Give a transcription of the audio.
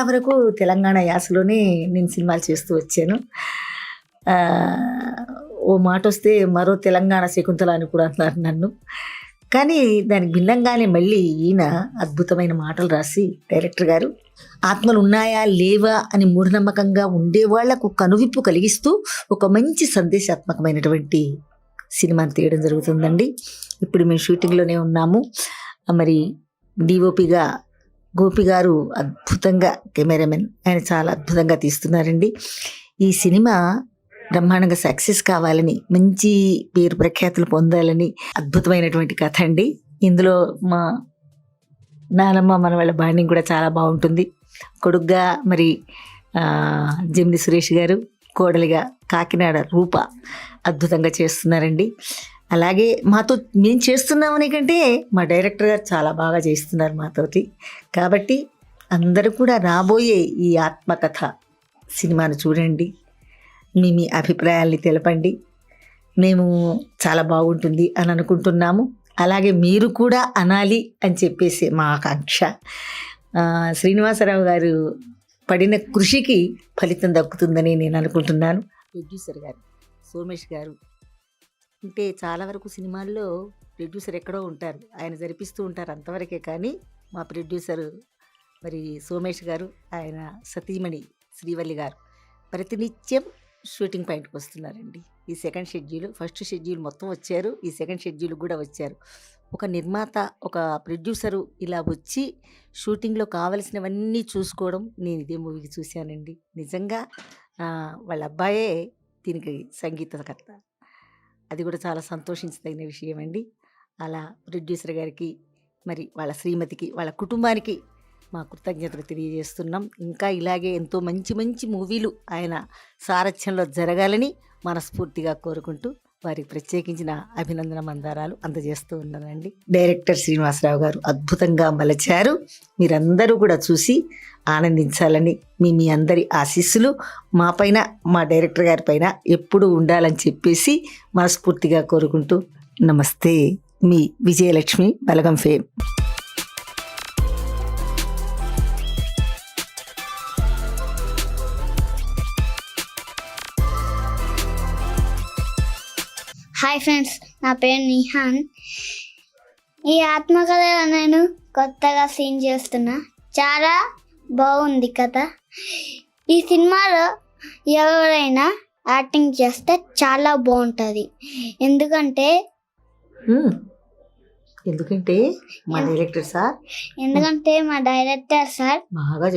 వరకు తెలంగాణ యాసలోనే నేను సినిమాలు చేస్తూ వచ్చాను. ఓ మాటొస్తే మరో తెలంగాణ శకుంతల అని కూడా అంటున్నారు నన్ను. కానీ దానికి భిన్నంగానే మళ్ళీ ఈయన అద్భుతమైన మాటలు రాసి డైరెక్టర్ గారు ఆత్మలు ఉన్నాయా లేవా అని మూఢనమ్మకంగా ఉండేవాళ్లకు కనువిప్పు కలిగిస్తూ ఒక మంచి సందేశాత్మకమైనటువంటి సినిమాని తీయడం జరుగుతుందండి. ఇప్పుడు మేము షూటింగ్లోనే ఉన్నాము. మరి డిఓపిగా గోపి గారు అద్భుతంగా, కెమెరామెన్ ఆయన చాలా అద్భుతంగా తీస్తున్నారండి. ఈ సినిమా బ్రహ్మాండంగా సక్సెస్ కావాలని, మంచి పేరు ప్రఖ్యాతులు పొందాలని అద్భుతమైనటువంటి కథ అండి. ఇందులో మా నానమ్మ మనవాళ్ళ బాండింగ్ కూడా చాలా బాగుంటుంది. కొడుగ్గా మరి జమిని సురేష్ గారు, కోడలిగా కాకినాడ రూప అద్భుతంగా చేస్తున్నారండి. అలాగే మాతో మేము చేస్తున్నామని కంటే మా డైరెక్టర్ గారు చాలా బాగా చేస్తున్నారు మాతోటి. కాబట్టి అందరూ కూడా రాబోయే ఈ ఆత్మకథ సినిమాను చూడండి, మీ అభిప్రాయాల్ని తెలపండి. మేము చాలా బాగుంటుంది అని అనుకుంటున్నాము. అలాగే మీరు కూడా అనాలి అని చెప్పేసి మా ఆకాంక్ష. శ్రీనివాసరావు గారు పడిన కృషికి ఫలితం దక్కుతుందని నేను అనుకుంటున్నాను. ప్రొడ్యూసర్ గారు సోమేష్ గారు అంటే చాలా వరకు సినిమాల్లో ప్రొడ్యూసర్ ఎక్కడో ఉంటారు, ఆయన జరిపిస్తూ ఉంటారు అంతవరకే. కానీ మా ప్రొడ్యూసర్ మరి సోమేష్ గారు, ఆయన సతీమణి శ్రీవల్లి గారు ప్రతినిత్యం షూటింగ్ పాయింట్కి వస్తున్నారండి. ఈ సెకండ్ షెడ్యూల్, ఫస్ట్ షెడ్యూల్ మొత్తం వచ్చారు, ఈ సెకండ్ షెడ్యూల్ కూడా వచ్చారు. ఒక నిర్మాత, ఒక ప్రొడ్యూసరు ఇలా వచ్చి షూటింగ్లో కావలసినవన్నీ చూసుకోవడం నేను ఇదే మూవీకి చూశానండి. నిజంగా వాళ్ళ అబ్బాయే దీనికి సంగీతకర్త, అది కూడా చాలా సంతోషించదగిన విషయం అండి. అలా ప్రొడ్యూసర్ గారికి, మరి వాళ్ళ శ్రీమతికి, వాళ్ళ కుటుంబానికి మా కృతజ్ఞతలు తెలియజేస్తున్నాం. ఇంకా ఇలాగే ఎంతో మంచి మంచి మూవీలు ఆయన సారథ్యంలో జరగాలని మనస్ఫూర్తిగా కోరుకుంటూ వారికి ప్రత్యేకించిన అభినందన మందారాలు అందజేస్తూ ఉన్నానండి. డైరెక్టర్ శ్రీనివాసరావు గారు అద్భుతంగా మలచారు. మీరందరూ కూడా చూసి ఆనందించాలని మీ అందరి ఆశీస్సులు మా పైన, మా డైరెక్టర్ గారి పైన ఎప్పుడూ ఉండాలని చెప్పేసి మనస్ఫూర్తిగా కోరుకుంటూ నమస్తే. మీ విజయలక్ష్మి, బలగం ఫేమ్. హాయ్ ఫ్రెండ్స్, నా పేరు నిహాన్. ఈ ఆత్మకథలో నేను కొత్తగా సీన్ చేస్తున్నా. చాలా బాగుంది కథ. ఈ సినిమాలో ఎవరైనా యాక్టింగ్ చేస్తే చాలా బాగుంటుంది. ఎందుకంటే మా డైరెక్టర్ సార్ బాగా